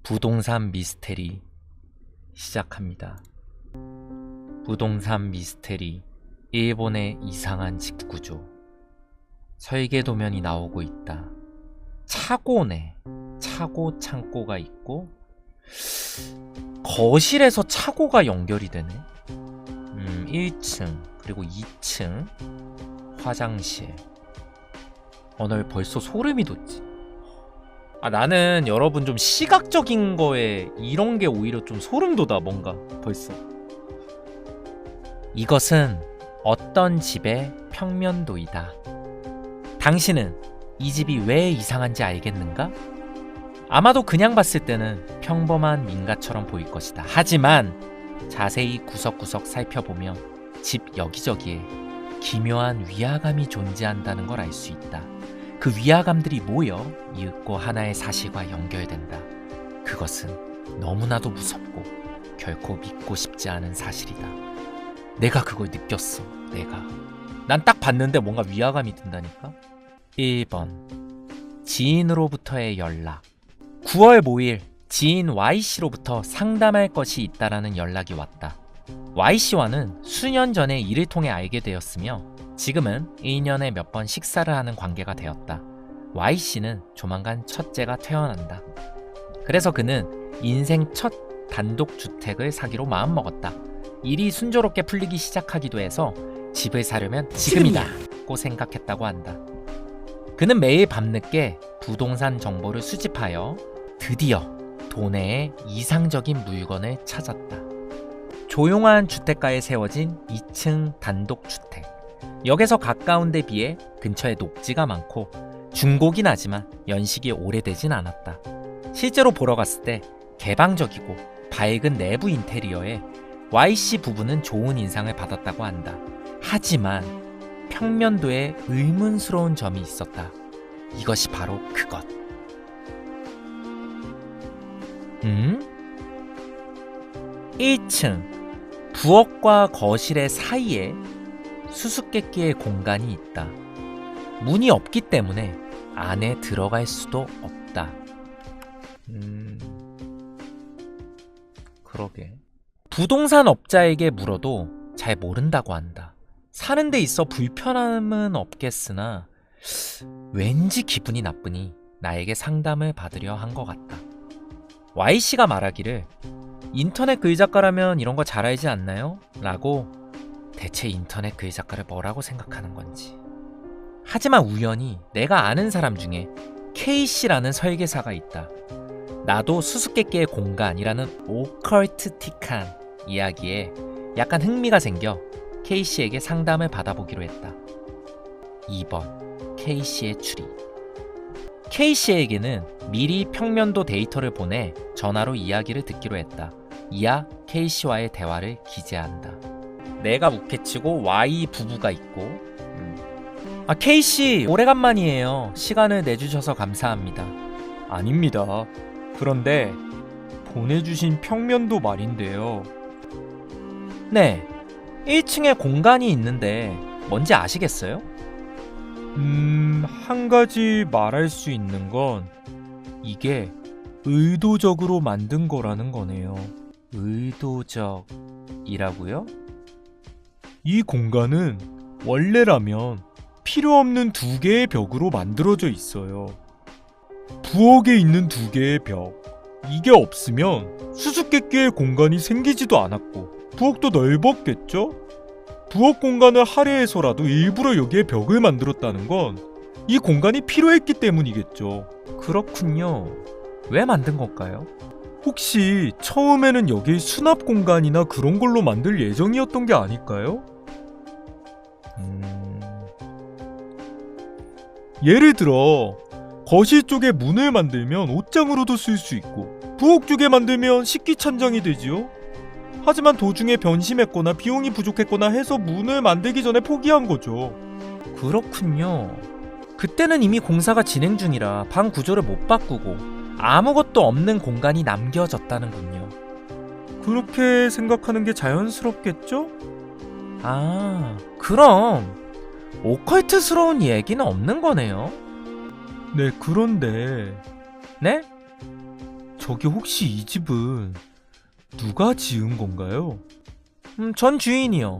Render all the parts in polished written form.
부동산 미스테리 시작합니다. 부동산 미스테리, 일본의 이상한 집 구조. 설계도면이 나오고 있다. 차고네. 차고 창고가 있고 거실에서 차고가 연결이 되네. 1층 그리고 2층 화장실. 널 벌써 소름이 돋지. 나는 여러분 좀 시각적인 거에 이런 게 오히려 좀 소름 돋아. 뭔가 벌써. 이것은 어떤 집의 평면도이다. 당신은 이 집이 왜 이상한지 알겠는가? 아마도 그냥 봤을 때는 평범한 민가처럼 보일 것이다. 하지만 자세히 구석구석 살펴보면 집 여기저기에 기묘한 위화감이 존재한다는 걸 알 수 있다. 그 위화감들이 모여 이윽고 하나의 사실과 연결된다. 그것은 너무나도 무섭고 결코 믿고 싶지 않은 사실이다. 내가 그걸 느꼈어. 난 딱 봤는데 뭔가 위화감이 든다니까. 1번 지인으로부터의 연락. 9월 5일 지인 Y씨로부터 상담할 것이 있다라는 연락이 왔다. Y씨와는 수년 전에 일을 통해 알게 되었으며 지금은 1년에 몇 번 식사를 하는 관계가 되었다. Y씨는 조만간 첫째가 태어난다. 그래서 그는 인생 첫 단독주택을 사기로 마음먹었다. 일이 순조롭게 풀리기 시작하기도 해서 집을 사려면 지금이다고 생각했다고 한다. 그는 매일 밤늦게 부동산 정보를 수집하여 드디어 도내에 이상적인 물건을 찾았다. 조용한 주택가에 세워진 2층 단독주택. 역에서 가까운 데 비해 근처에 녹지가 많고 중고긴 하지만 연식이 오래되진 않았다. 실제로 보러 갔을 때 개방적이고 밝은 내부 인테리어에 Y씨 부부는 좋은 인상을 받았다고 한다. 하지만 평면도에 의문스러운 점이 있었다. 이것이 바로 그것. 1층 부엌과 거실의 사이에 수수께끼의 공간이 있다. 문이 없기 때문에 안에 들어갈 수도 없다. 그러게. 부동산 업자에게 물어도 잘 모른다고 한다. 사는 데 있어 불편함은 없겠으나 왠지 기분이 나쁘니 나에게 상담을 받으려 한 것 같다. Y씨가 말하기를 인터넷 글작가라면 이런 거 잘 알지 않나요? 라고. 대체 인터넷 글작가를 뭐라고 생각하는 건지. 하지만 우연히 내가 아는 사람 중에 K씨라는 설계사가 있다. 나도 수수께끼의 공간이라는 오컬트틱한 이야기에 약간 흥미가 생겨 K씨에게 상담을 받아보기로 했다. 2번 K씨의 추리. K씨에게는 미리 평면도 데이터를 보내 전화로 이야기를 듣기로 했다. 이하 K씨와의 대화를 기재한다. 내가 묵해치고 Y 부부가 있고 K씨 오래간만이에요. 시간을 내주셔서 감사합니다. 아닙니다. 그런데 보내주신 평면도 말인데요. 네, 1층에 공간이 있는데 뭔지 아시겠어요? 한 가지 말할 수 있는 건 이게 의도적으로 만든 거라는 거네요. 의도적이라고요? 이 공간은 원래라면 필요 없는 두 개의 벽으로 만들어져 있어요. 부엌에 있는 두 개의 벽. 이게 없으면 수수께끼의 공간이 생기지도 않았고 부엌도 넓었겠죠? 부엌 공간을 할애해서라도 일부러 여기에 벽을 만들었다는 건 이 공간이 필요했기 때문이겠죠. 그렇군요. 왜 만든 걸까요? 혹시 처음에는 여길 수납 공간이나 그런 걸로 만들 예정이었던 게 아닐까요? 예를 들어 거실 쪽에 문을 만들면 옷장으로도 쓸 수 있고 부엌 쪽에 만들면 식기천장이 되지요. 하지만 도중에 변심했거나 비용이 부족했거나 해서 문을 만들기 전에 포기한 거죠. 그렇군요. 그때는 이미 공사가 진행 중이라 방 구조를 못 바꾸고 아무것도 없는 공간이 남겨졌다는군요. 그렇게 생각하는 게 자연스럽겠죠? 그럼 오컬트스러운 얘기는 없는 거네요. 네, 그런데 네? 저기 혹시 이 집은 누가 지은 건가요? 전 주인이요.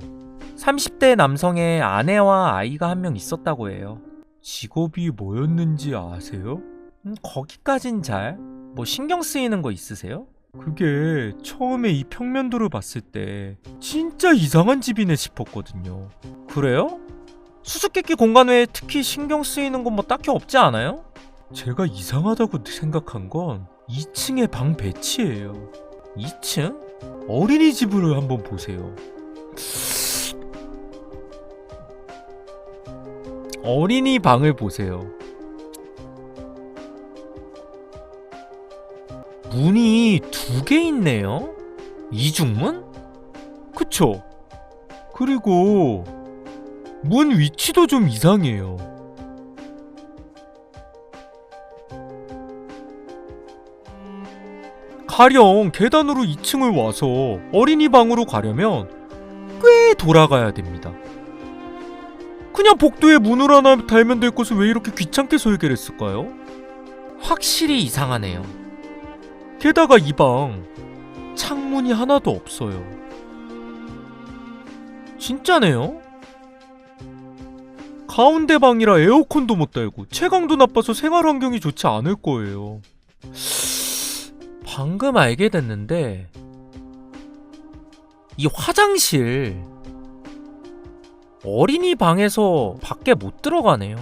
30대 남성의 아내와 아이가 한 명 있었다고 해요. 직업이 뭐였는지 아세요? 거기까진 잘. 뭐 신경 쓰이는 거 있으세요? 그게 처음에 이 평면도를 봤을 때 진짜 이상한 집이네 싶었거든요. 그래요? 수수께끼 공간 외에 특히 신경 쓰이는 건 뭐 딱히 없지 않아요? 제가 이상하다고 생각한 건 2층의 방 배치예요. 2층? 어린이집을 한번 보세요. 어린이 방을 보세요. 문이 2개 있네요? 이중문? 그쵸? 그리고 문 위치도 좀 이상해요. 가령 계단으로 2층을 와서 어린이 방으로 가려면 꽤 돌아가야 됩니다. 그냥 복도에 문을 하나 달면 될 것을 왜 이렇게 귀찮게 설계를 했을까요? 확실히 이상하네요. 게다가 이 방 창문이 하나도 없어요. 진짜네요? 가운데 방이라 에어컨도 못 달고 채광도 나빠서 생활 환경이 좋지 않을 거예요. 방금 알게 됐는데 이 화장실 어린이 방에서 밖에 못 들어가네요.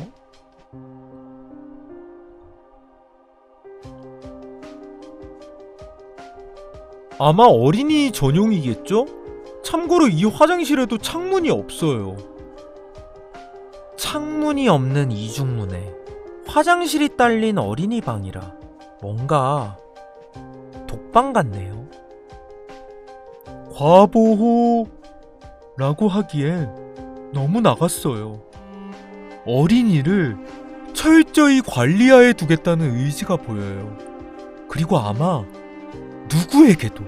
아마 어린이 전용이겠죠? 참고로 이 화장실에도 창문이 없어요. 창문이 없는 이중문에 화장실이 딸린 어린이 방이라 뭔가 독방 같네요. 과보호라고 하기엔 너무 나갔어요. 어린이를 철저히 관리하에 두겠다는 의지가 보여요. 그리고 아마 누구에게도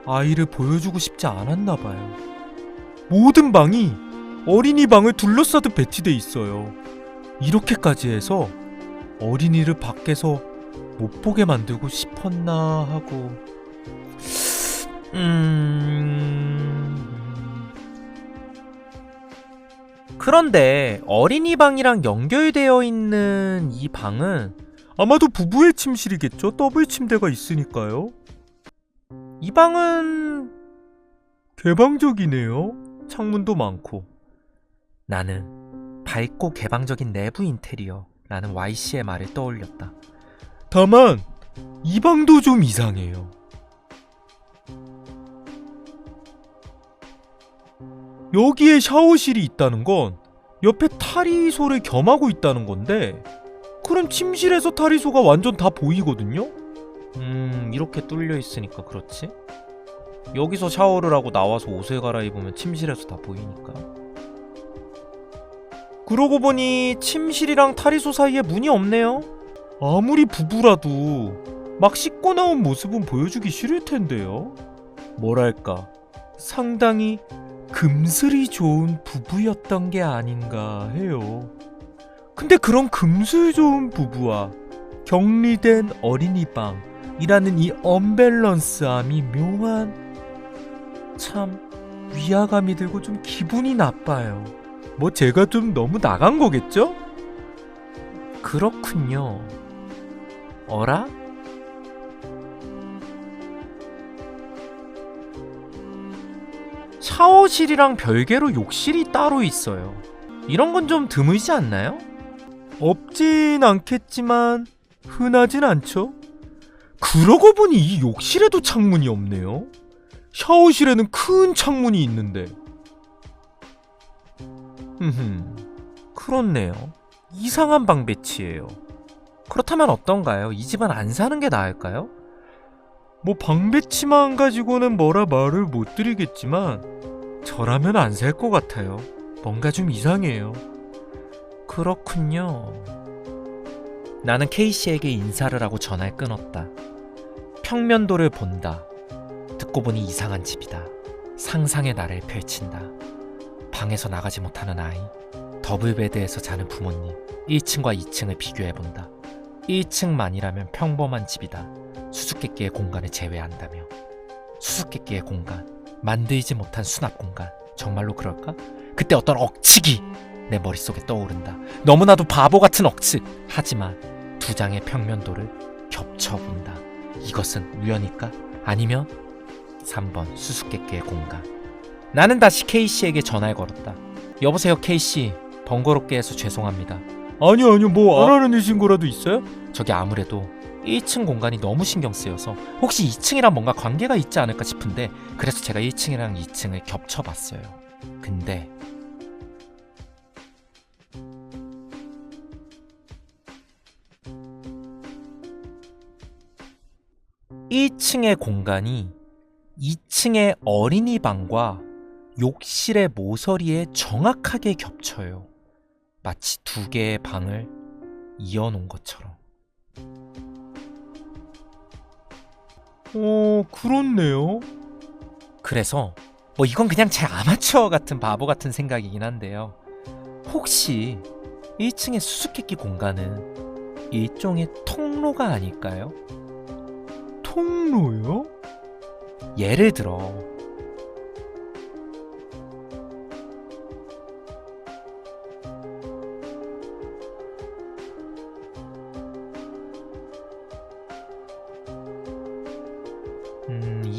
아이를 보여주고 싶지 않았나 봐요. 모든 방이 어린이 방을 둘러싸듯 배치돼 있어요. 이렇게까지 해서 어린이를 밖에서 못 보게 만들고 싶었나 하고. 그런데 어린이 방이랑 연결되어 있는 이 방은 아마도 부부의 침실이겠죠? 더블 침대가 있으니까요. 이 방은 개방적이네요. 창문도 많고. 나는 밝고 개방적인 내부 인테리어라는 Y씨의 말을 떠올렸다. 다만 이 방도 좀 이상해요. 여기에 샤워실이 있다는 건 옆에 탈의소를 겸하고 있다는 건데, 그럼 침실에서 탈의소가 완전 다 보이거든요? 이렇게 뚫려 있으니까 그렇지? 여기서 샤워를 하고 나와서 옷을 갈아입으면 침실에서 다 보이니까. 그러고 보니 침실이랑 탈의소 사이에 문이 없네요. 아무리 부부라도 막 씻고 나온 모습은 보여주기 싫을 텐데요. 뭐랄까, 상당히 금슬이 좋은 부부였던 게 아닌가 해요. 근데 그런 금슬 좋은 부부와 격리된 어린이방이라는 이 언밸런스함이 묘한, 참 위화감이 들고 좀 기분이 나빠요. 뭐 제가 좀 너무 나간 거겠죠? 그렇군요. 어라? 샤워실이랑 별개로 욕실이 따로 있어요. 이런 건 좀 드물지 않나요? 없진 않겠지만 흔하진 않죠? 그러고 보니 이 욕실에도 창문이 없네요. 샤워실에는 큰 창문이 있는데. 그렇네요. 이상한 방 배치예요. 그렇다면 어떤가요? 이 집은 안 사는 게 나을까요? 뭐 방 배치만 가지고는 뭐라 말을 못 드리겠지만 저라면 안 살 것 같아요. 뭔가 좀 이상해요. 그렇군요. 나는 K씨에게 인사를 하고 전화를 끊었다. 평면도를 본다. 듣고 보니 이상한 집이다. 상상의 나를 펼친다. 방에서 나가지 못하는 아이, 더블베드에서 자는 부모님, 1층과 2층을 비교해본다. 1층만이라면 평범한 집이다. 수수께끼의 공간을 제외한다며. 수수께끼의 공간, 만들지 못한 수납 공간, 정말로 그럴까? 그때 어떤 억측이 내 머릿속에 떠오른다. 너무나도 바보 같은 억측. 하지만 두 장의 평면도를 겹쳐본다. 이것은 우연일까? 아니면 3번 수수께끼의 공간. 나는 다시 K씨에게 전화를 걸었다. 여보세요 K씨, 번거롭게 해서 죄송합니다. 아니요, 뭐 알아내신 거라도 있어요? 저기 아무래도 1층 공간이 너무 신경 쓰여서 혹시 2층이랑 뭔가 관계가 있지 않을까 싶은데, 그래서 제가 1층이랑 2층을 겹쳐봤어요. 근데 (1층의) 공간이 2층의 어린이방과 욕실의 모서리에 정확하게 겹쳐요. 마치 두 개의 방을 이어놓은 것처럼. 그렇네요. 그래서 뭐 이건 그냥 제 아마추어 같은 바보 같은 생각이긴 한데요. 혹시 1층의 수수께끼 공간은 일종의 통로가 아닐까요? 통로요? 예를 들어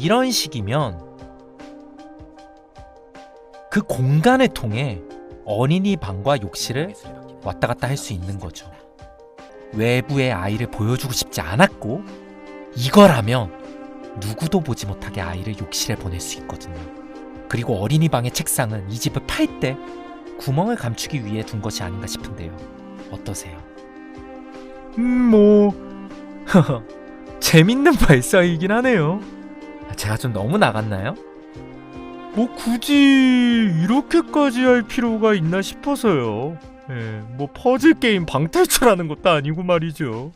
이런 식이면 그 공간을 통해 어린이 방과 욕실을 왔다 갔다 할 수 있는 거죠. 외부의 아이를 보여주고 싶지 않았고, 이거라면 누구도 보지 못하게 아이를 욕실에 보낼 수 있거든요. 그리고 어린이 방의 책상은 이 집을 팔 때 구멍을 감추기 위해 둔 것이 아닌가 싶은데요. 어떠세요? 뭐 재밌는 발상이긴 하네요. 제가 좀 너무 나갔나요? 뭐 굳이 이렇게까지 할 필요가 있나 싶어서요. 뭐 퍼즐 게임 방탈출하는 것도 아니고 말이죠.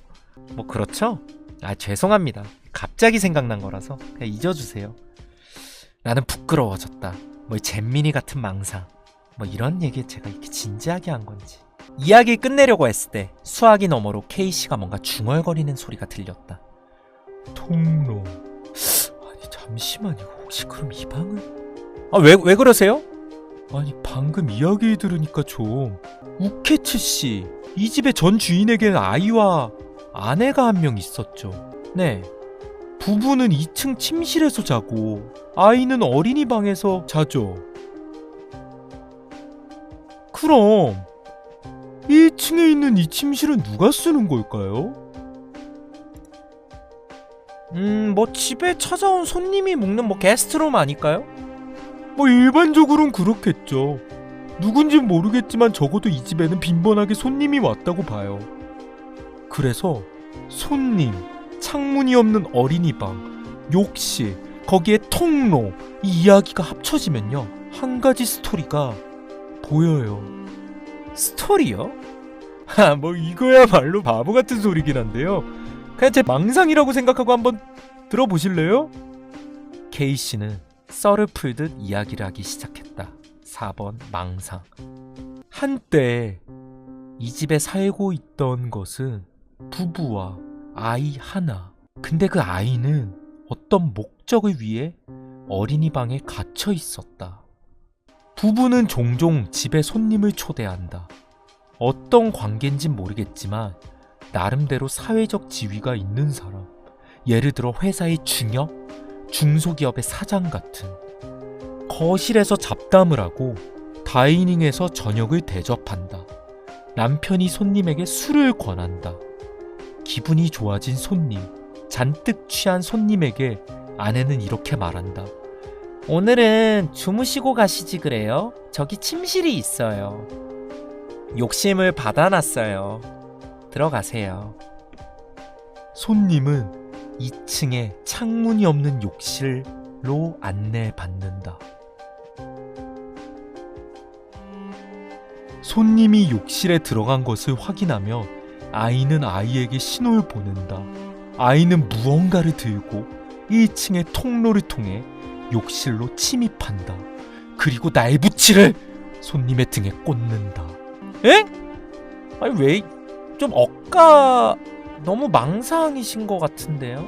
뭐 그렇죠? 죄송합니다. 갑자기 생각난 거라서 그냥 잊어주세요. 나는 부끄러워졌다. 뭐 잼민이 같은 망상, 뭐 이런 얘기 제가 이렇게 진지하게 한 건지. 이야기를 끝내려고 했을 때 수화기 너머로 K씨가 뭔가 중얼거리는 소리가 들렸다. 통로. 아니 잠시만요. 혹시 그럼 이 방은? 왜 그러세요? 아니 방금 이야기 들으니까 좀 우케츠씨, 이 집의 전 주인에게는 아이와 아내가 한 명 있었죠. 네. 부부는 2층 침실에서 자고 아이는 어린이 방에서 자죠. 그럼 1층에 있는 이 침실은 누가 쓰는 걸까요? 뭐 집에 찾아온 손님이 묵는 뭐 게스트룸 아닐까요? 뭐 일반적으로는 그렇겠죠. 누군진 모르겠지만 적어도 이 집에는 빈번하게 손님이 왔다고 봐요. 그래서 손님, 창문이 없는 어린이방, 욕실, 거기에 통로, 이 이야기가 합쳐지면요, 한 가지 스토리가 보여요. 스토리요? 뭐 이거야말로 바보 같은 소리긴 한데요. 그냥 제 망상이라고 생각하고 한번 들어보실래요? K씨는 썰을 풀듯 이야기를 하기 시작했다. 4번 망상. 한때 이 집에 살고 있던 것은 부부와 아이 하나. 근데 그 아이는 어떤 목적을 위해 어린이방에 갇혀 있었다. 부부는 종종 집에 손님을 초대한다. 어떤 관계인진 모르겠지만 나름대로 사회적 지위가 있는 사람. 예를 들어 회사의 중역, 중소기업의 사장 같은. 거실에서 잡담을 하고 다이닝에서 저녁을 대접한다. 남편이 손님에게 술을 권한다. 기분이 좋아진 손님, 잔뜩 취한 손님에게 아내는 이렇게 말한다. 오늘은 주무시고 가시지 그래요? 저기 침실이 있어요. 욕심을 받아놨어요. 들어가세요. 손님은 2층에 창문이 없는 욕실로 안내받는다. 손님이 욕실에 들어간 것을 확인하며 아이는 아이에게 신호를 보낸다. 아이는 무언가를 들고 1층의 통로를 통해 욕실로 침입한다. 그리고 날붙이를 손님의 등에 꽂는다. 엥? 아니 왜 좀 억까 너무 망상이신 것 같은데요?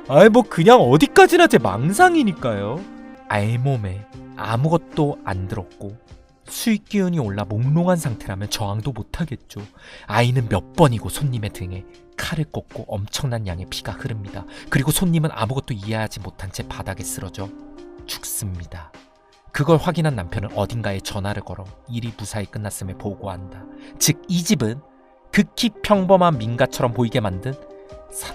아이 뭐 그냥 어디까지나 제 망상이니까요. 알몸에 아무것도 안 들었고 수익 기운이 올라 몽롱한 상태라면 저항도 못하겠죠. 아이는 몇 번이고 손님의 등에 칼을 꽂고 엄청난 양의 피가 흐릅니다. 그리고 손님은 아무것도 이해하지 못한 채 바닥에 쓰러져 죽습니다. 그걸 확인한 남편은 어딘가에 전화를 걸어 일이 무사히 끝났음을 보고한다. 즉 이 집은 극히 평범한 민가처럼 보이게 만든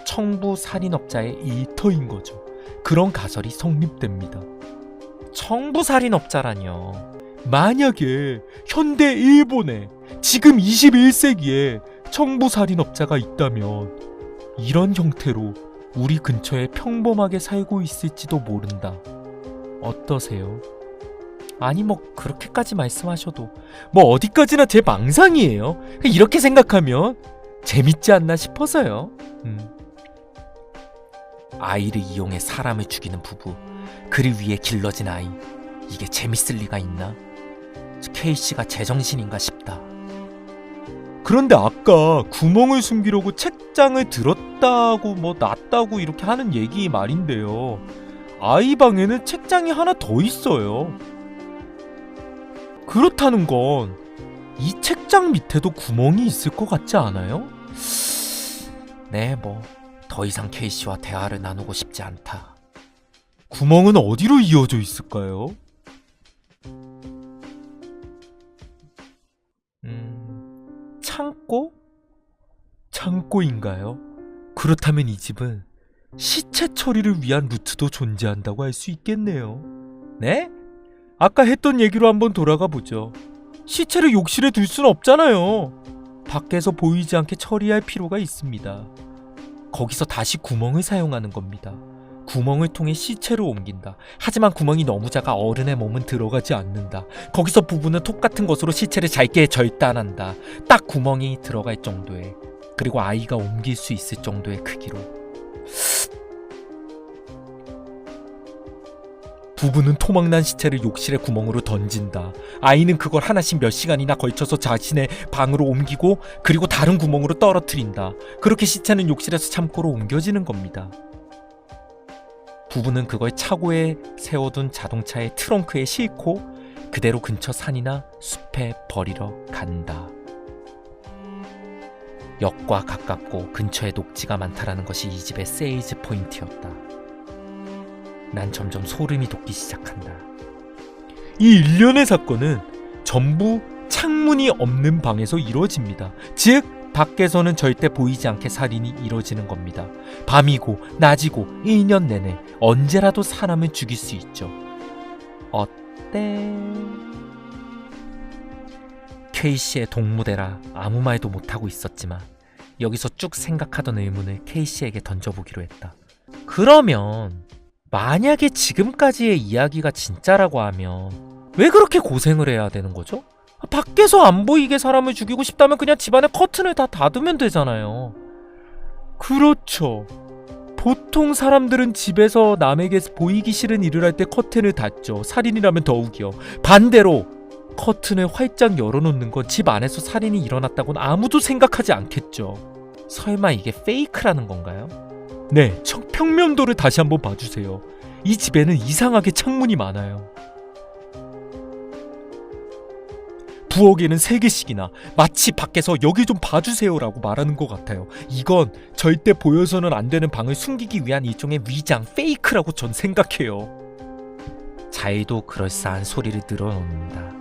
청부 살인업자의 일터인 거죠. 그런 가설이 성립됩니다. 청부 살인업자라뇨. 만약에 현대 일본에 지금 21세기에 청부 살인업자가 있다면 이런 형태로 우리 근처에 평범하게 살고 있을지도 모른다. 어떠세요? 아니 뭐 그렇게까지 말씀하셔도 뭐 어디까지나 제 망상이에요. 이렇게 생각하면 재밌지 않나 싶어서요. 아이를 이용해 사람을 죽이는 부부, 그를 위해 길러진 아이, 이게 재밌을 리가 있나? K씨가 제정신인가 싶다. 그런데 아까 구멍을 숨기려고 책장을 들었다고 뭐 놨다고 이렇게 하는 얘기 말인데요. 아이 방에는 책장이 하나 더 있어요. 그렇다는 건 이 책장 밑에도 구멍이 있을 것 같지 않아요? 네, 뭐 더 이상 K씨와 대화를 나누고 싶지 않다. 구멍은 어디로 이어져 있을까요? 창고? 창고인가요? 그렇다면 이 집은 시체 처리를 위한 루트도 존재한다고 할 수 있겠네요. 네? 아까 했던 얘기로 한번 돌아가 보죠. 시체를 욕실에 둘 순 없잖아요. 밖에서 보이지 않게 처리할 필요가 있습니다. 거기서 다시 구멍을 사용하는 겁니다. 구멍을 통해 시체를 옮긴다. 하지만 구멍이 너무 작아 어른의 몸은 들어가지 않는다. 거기서 부부는 톱 같은 것으로 시체를 잘게 절단한다. 딱 구멍이 들어갈 정도의, 그리고 아이가 옮길 수 있을 정도의 크기로. 부부는 토막난 시체를 욕실의 구멍으로 던진다. 아이는 그걸 하나씩 몇 시간이나 걸쳐서 자신의 방으로 옮기고 그리고 다른 구멍으로 떨어뜨린다. 그렇게 시체는 욕실에서 창고로 옮겨지는 겁니다. 부부는 그걸 차고에 세워둔 자동차의 트렁크에 싣고 그대로 근처 산이나 숲에 버리러 간다. 역과 가깝고 근처에 녹지가 많다라는 것이 이 집의 세일즈 포인트였다. 난 점점 소름이 돋기 시작한다. 이 일련의 사건은 전부 창문이 없는 방에서 이루어집니다. 즉 밖에서는 절대 보이지 않게 살인이 이루어지는 겁니다. 밤이고 낮이고 1년 내내 언제라도 사람을 죽일 수 있죠. 어때? K씨의 동무대라 아무 말도 못하고 있었지만 여기서 쭉 생각하던 의문을 K씨에게 던져보기로 했다. 그러면 만약에 지금까지의 이야기가 진짜라고 하면 왜 그렇게 고생을 해야 되는 거죠? 밖에서 안 보이게 사람을 죽이고 싶다면 그냥 집안에 커튼을 다 닫으면 되잖아요. 그렇죠. 보통 사람들은 집에서 남에게 보이기 싫은 일을 할 때 커튼을 닫죠. 살인이라면 더욱이요. 반대로 커튼을 활짝 열어놓는 건 집 안에서 살인이 일어났다고는 아무도 생각하지 않겠죠. 설마 이게 페이크라는 건가요? 네, 평면도를 다시 한번 봐주세요. 이 집에는 이상하게 창문이 많아요. 부엌에는 3개씩이나 마치 밖에서 여기 좀 봐주세요라고 말하는 것 같아요. 이건 절대 보여서는 안 되는 방을 숨기기 위한 일종의 위장, 페이크라고 전 생각해요. 자이도 그럴싸한 소리를 늘어놓는다.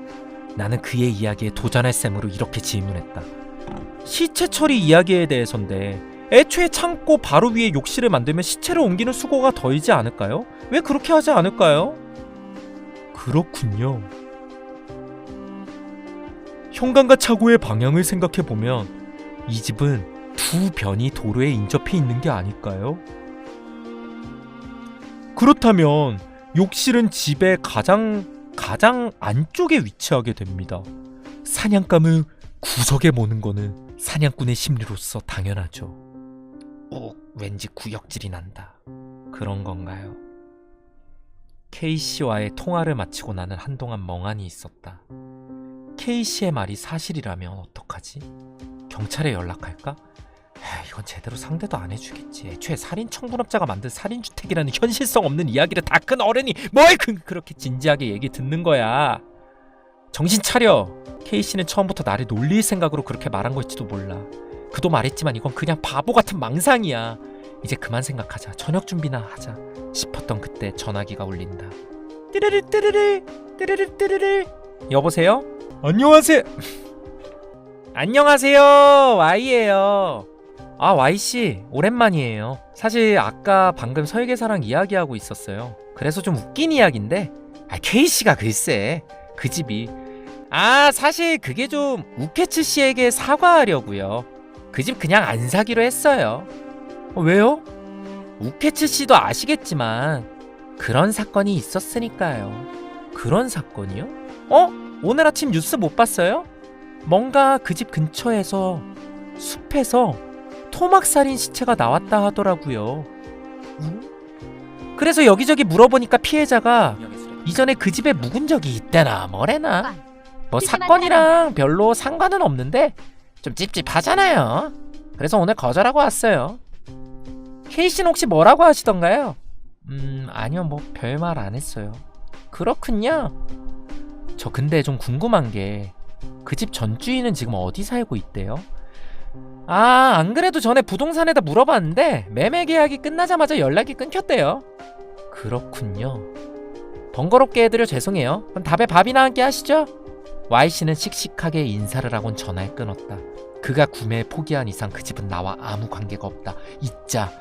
나는 그의 이야기에 도전할 셈으로 이렇게 질문했다. 시체 처리 이야기에 대해서인데 애초에 창고 바로 위에 욕실을 만들면 시체를 옮기는 수고가 덜지 않을까요? 왜 그렇게 하지 않을까요? 그렇군요. 현관과 차고의 방향을 생각해보면 이 집은 두 변이 도로에 인접해 있는 게 아닐까요? 그렇다면 욕실은 집의 가장 안쪽에 위치하게 됩니다. 사냥감을 구석에 모는 거는 사냥꾼의 심리로서 당연하죠. 왠지 구역질이 난다. 그런 건가요? K씨와의 통화를 마치고 나는 한동안 멍하니 있었다. K씨의 말이 사실이라면 어떡하지? 경찰에 연락할까? 에이, 이건 제대로 상대도 안 해주겠지. 애초에 살인 청부업자가 만든 살인주택이라는 현실성 없는 이야기를 다 큰 어른이 뭘 그렇게 진지하게 얘기 듣는 거야. 정신 차려. K씨는 처음부터 나를 놀릴 생각으로 그렇게 말한 걸지도 몰라. 그도 말했지만 이건 그냥 바보 같은 망상이야. 이제 그만 생각하자. 저녁 준비나 하자 싶었던 그때 전화기가 울린다. 띠르르 띠르르 띠르르 띠르르. 여보세요? 안녕하세요. 안녕하세요. Y예요. 아, Y씨 오랜만이에요. 사실 아까 방금 설계사랑 이야기하고 있었어요. 그래서 좀 웃긴 이야기인데 K씨가 글쎄 그 집이 사실 그게 좀 우케츠 씨에게 사과하려고요. 그 집 그냥 안 사기로 했어요. 왜요? 우케츠 씨도 아시겠지만 그런 사건이 있었으니까요. 그런 사건이요? 오늘 아침 뉴스 못 봤어요? 뭔가 그 집 근처에서 숲에서 토막살인 시체가 나왔다 하더라고요. 그래서 여기저기 물어보니까 피해자가 이전에 그 집에 묵은 적이 있대나 뭐래나. 뭐 사건이랑 별로 상관은 없는데 좀 찝찝하잖아요. 그래서 오늘 거절하고 왔어요. K씨는 혹시 뭐라고 하시던가요? 아니요, 뭐 별말 안 했어요. 그렇군요. 저 근데 좀 궁금한 게 그 집 전주인은 지금 어디 살고 있대요? 안 그래도 전에 부동산에다 물어봤는데 매매 계약이 끝나자마자 연락이 끊겼대요. 그렇군요. 번거롭게 해드려 죄송해요. 그럼 다음에 밥이나 함께 하시죠. Y씨는 씩씩하게 인사를 하곤 전화를 끊었다. 그가 구매에 포기한 이상 그 집은 나와 아무 관계가 없다. 잊자.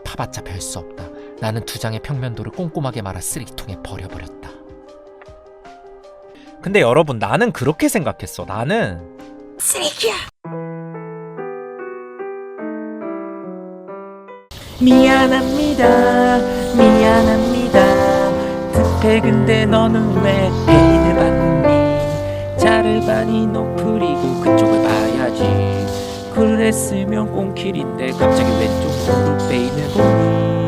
파봤자 별 수 없다. 나는 2장의 평면도를 꼼꼼하게 말아 쓰레기통에 버려버렸다. 근데 여러분, 나는 그렇게 생각했어. 나는 쓰레기야. 미안합니다. 득해 근데 너는 왜 페이드 받니? 자르바니 노프리고 그쪽을 봐야지. 그랬으면 꽁킬인데 갑자기 왼쪽 무릎 베인을 보니